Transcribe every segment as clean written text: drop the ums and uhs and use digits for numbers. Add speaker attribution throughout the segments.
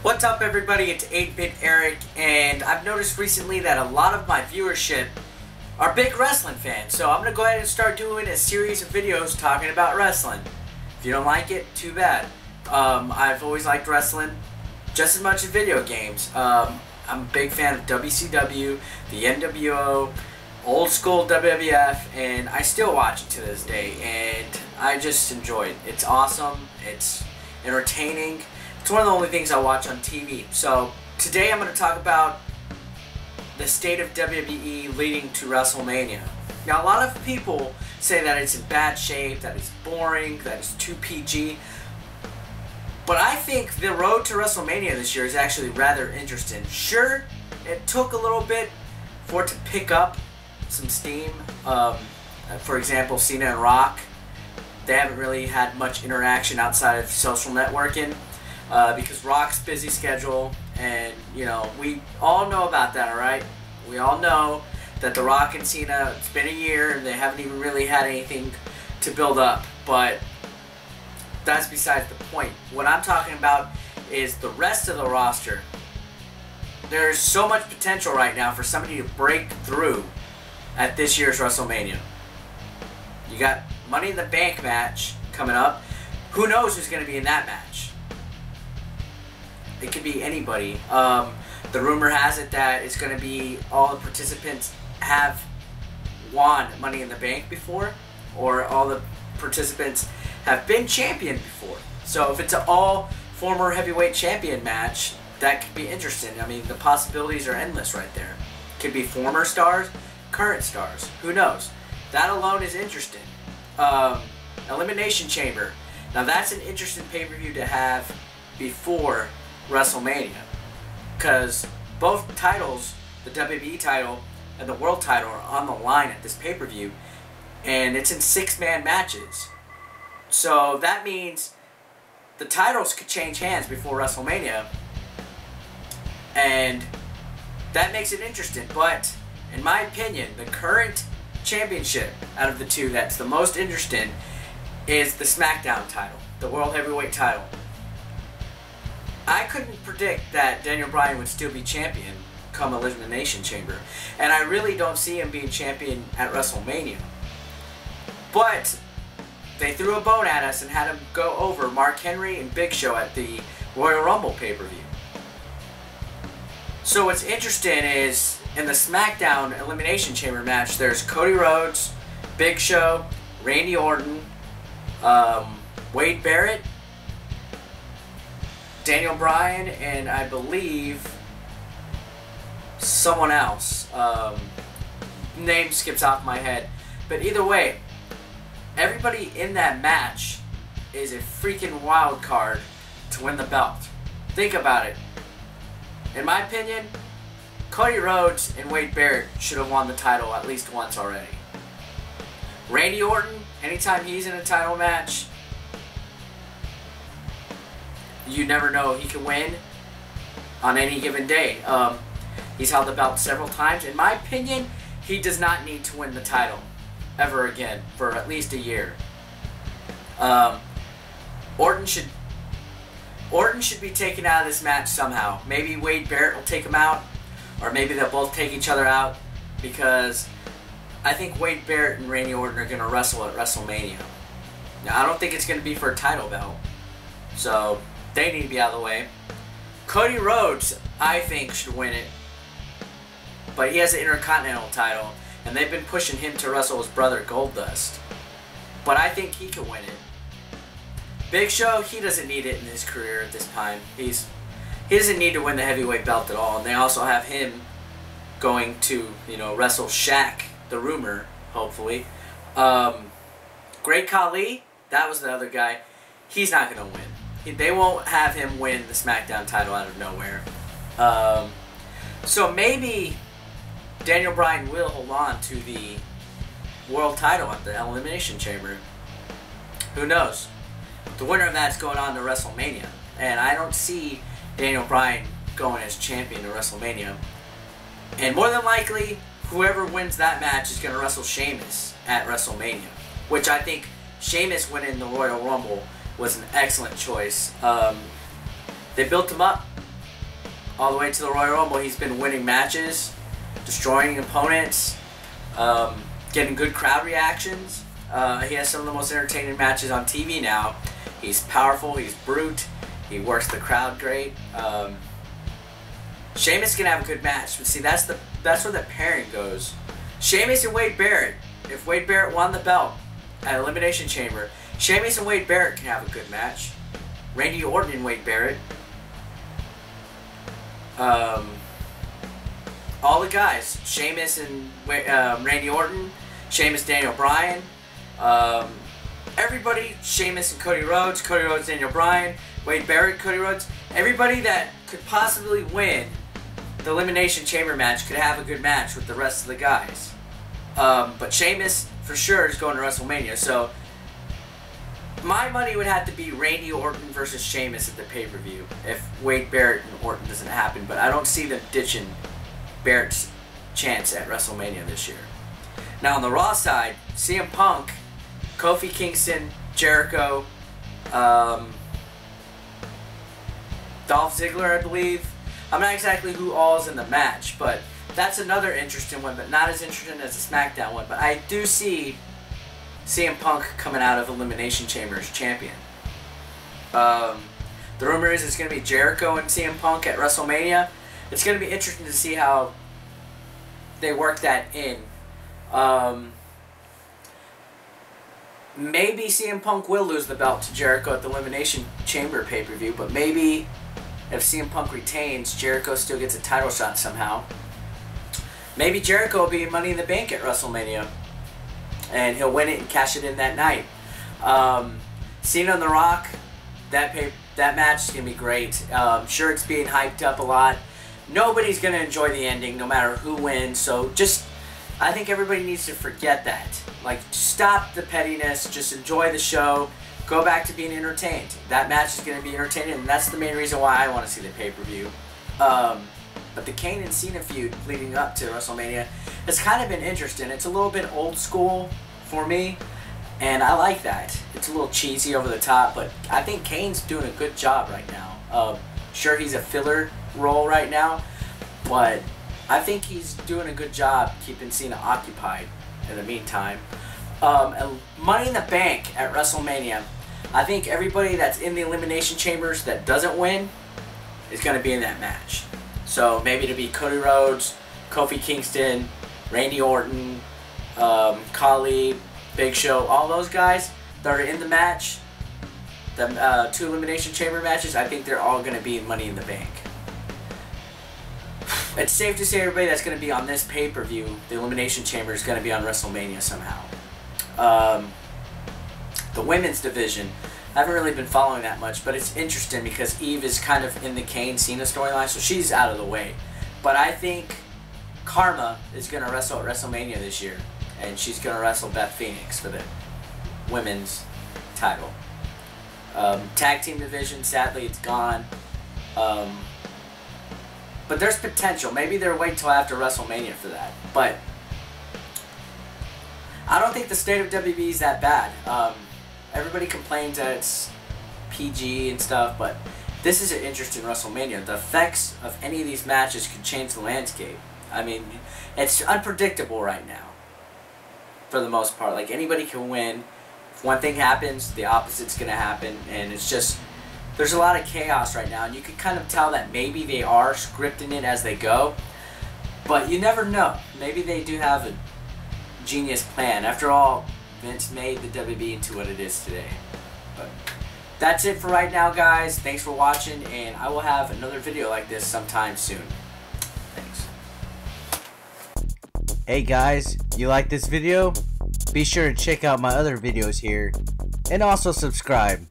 Speaker 1: What's up, everybody? It's 8-Bit Eric, and I've noticed recently that a lot of my viewership are big wrestling fans, so I'm going to go ahead and start doing a series of videos talking about wrestling. If you don't like it, too bad. I've always liked wrestling just as much as video games. I'm a big fan of WCW, the NWO, old school WWF, and I still watch it to this day, and I just enjoy it. It's awesome, it's entertaining. It's one of the only things I watch on TV. So today I'm going to talk about the state of WWE leading to Wrestlemania. Now, a lot of people say that it's in bad shape, that it's boring, that it's too PG. But I think the road to WrestleMania this year is actually rather interesting. Sure, it took a little bit for it to pick up some steam. For example, Cena and Rock, they haven't really had much interaction outside of social networking. Because Rock's busy schedule, and you know, we all know about that, alright? We all know that The Rock and Cena, it's been a year and they haven't even really had anything to build up, but that's besides the point. What I'm talking about is the rest of the roster. There's so much potential right now for somebody to break through at this year's WrestleMania. You got Money in the Bank match coming up. Who knows who's going to be in that match? It could be anybody. The rumor has it that it's going to be all the participants have won Money in the Bank before, or all the participants have been champion before. So if it's an all former heavyweight champion match, that could be interesting. I mean, the possibilities are endless right there. Could be former stars, current stars. Who knows? That alone is interesting. Elimination Chamber. Now that's an interesting pay-per-view to have before WrestleMania, because both titles, the WWE title and the World title, are on the line at this pay-per-view, and it's in 6-man matches. So that means the titles could change hands before WrestleMania, and that makes it interesting. But in my opinion, the current championship out of the two that's the most interesting is the SmackDown title, the World Heavyweight title. I couldn't predict that Daniel Bryan would still be champion come Elimination Chamber, and I really don't see him being champion at WrestleMania. But they threw a bone at us and had him go over Mark Henry and Big Show at the Royal Rumble pay-per-view. So what's interesting is, in the SmackDown Elimination Chamber match, there's Cody Rhodes, Big Show, Randy Orton, Wade Barrett, Daniel Bryan, and I believe someone else. Name skips off my head. But either way, everybody in that match is a freaking wild card to win the belt. Think about it. In my opinion, Cody Rhodes and Wade Barrett should have won the title at least once already. Randy Orton, anytime he's in a title match, you never know, he can win on any given day. He's held the belt several times. In my opinion, he does not need to win the title ever again for at least a year. Orton should be taken out of this match somehow. Maybe Wade Barrett will take him out, or maybe they'll both take each other out, because I think Wade Barrett and Randy Orton are going to wrestle at WrestleMania. Now, I don't think it's going to be for a title belt, so they need to be out of the way. Cody Rhodes, I think, should win it, but he has the Intercontinental title, and they've been pushing him to wrestle his brother Goldust. But I think he can win it. Big Show, he doesn't need it in his career at this time. He doesn't need to win the heavyweight belt at all, and they also have him going to, you know, wrestle Shaq, the rumor, hopefully. Great Khali, that was the other guy. He's not going to win. They won't have him win the SmackDown title out of nowhere. So maybe Daniel Bryan will hold on to the World title at the Elimination Chamber. Who knows? The winner of that's going on to WrestleMania. And I don't see Daniel Bryan going as champion to WrestleMania. And more than likely, whoever wins that match is going to wrestle Sheamus at WrestleMania. Which I think Sheamus winning the Royal Rumble was an excellent choice. They built him up all the way to the Royal Rumble, he's been winning matches, destroying opponents, getting good crowd reactions. He has some of the most entertaining matches on TV now. He's powerful, he's brute, he works the crowd great. Sheamus can have a good match, but see, that's where the pairing goes. Sheamus and Wade Barrett. If Wade Barrett won the belt at Elimination Chamber, Sheamus and Wade Barrett can have a good match. Randy Orton and Wade Barrett. All the guys. Sheamus and Randy Orton. Sheamus, Daniel Bryan. Everybody. Sheamus and Cody Rhodes. Cody Rhodes, Daniel Bryan. Wade Barrett, Cody Rhodes. Everybody that could possibly win the Elimination Chamber match could have a good match with the rest of the guys. But Sheamus, for sure, is going to WrestleMania. So, my money would have to be Randy Orton versus Sheamus at the pay-per-view if Wade Barrett and Orton doesn't happen. But I don't see them ditching Barrett's chance at WrestleMania this year. Now, on the Raw side, CM Punk, Kofi Kingston, Jericho, Dolph Ziggler, I believe. I'm not exactly who all is in the match, but that's another interesting one, but not as interesting as the SmackDown one. But I do see CM Punk coming out of Elimination Chamber as champion. The rumor is it's going to be Jericho and CM Punk at WrestleMania. It's going to be interesting to see how they work that in. Maybe CM Punk will lose the belt to Jericho at the Elimination Chamber pay-per-view, but maybe if CM Punk retains, Jericho still gets a title shot somehow. Maybe Jericho will be Money in the Bank at WrestleMania, and he'll win it and cash it in that night. Cena and The Rock, that match is going to be great. Sure, it's being hyped up a lot. Nobody's going to enjoy the ending, no matter who wins. So I think everybody needs to forget that. Like, stop the pettiness. Just enjoy the show. Go back to being entertained. That match is going to be entertaining, and that's the main reason why I want to see the pay-per-view. But the Kane and Cena feud leading up to WrestleMania has kind of been interesting. It's a little bit old school for me, and I like that. It's a little cheesy, over the top, but I think Kane's doing a good job right now. Sure, he's a filler role right now, but I think he's doing a good job keeping Cena occupied in the meantime. Money in the Bank at WrestleMania. I think everybody that's in the Elimination Chambers that doesn't win is going to be in that match. So maybe it'll be Cody Rhodes, Kofi Kingston, Randy Orton, Khali, Big Show, all those guys that are in the match, the 2 Elimination Chamber matches. I think they're all going to be in Money in the Bank. It's safe to say everybody that's going to be on this pay-per-view, the Elimination Chamber, is going to be on WrestleMania somehow. The women's division, I haven't really been following that much, but it's interesting because Eve is kind of in the Kane-Cena storyline, so she's out of the way. But I think Karma is going to wrestle at WrestleMania this year, and she's going to wrestle Beth Phoenix for the women's title. Tag team division, sadly, it's gone. But there's potential. Maybe they'll wait till after WrestleMania for that. But I don't think the state of WWE is that bad. Everybody complains that it's PG and stuff, but this is an interesting WrestleMania. The effects of any of these matches could change the landscape. I mean, it's unpredictable right now, for the most part. Like, anybody can win. If one thing happens, the opposite's going to happen, and it's just, there's a lot of chaos right now, and you can kind of tell that maybe they are scripting it as they go, but you never know. Maybe they do have a genius plan. After all, Vince made the WWE into what it is today. But that's it for right now, guys. Thanks for watching, and I will have another video like this sometime soon. Thanks.
Speaker 2: Hey guys, you like this video? Be sure to check out my other videos here, and also subscribe.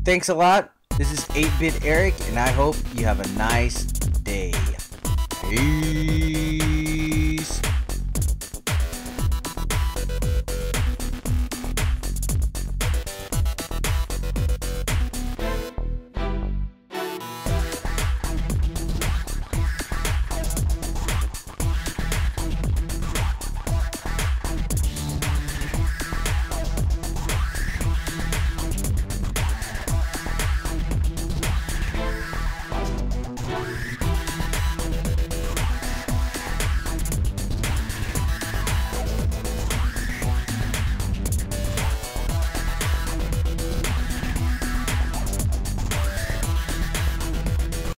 Speaker 2: Thanks a lot. This is 8-Bit Eric, and I hope you have a nice day. Peace.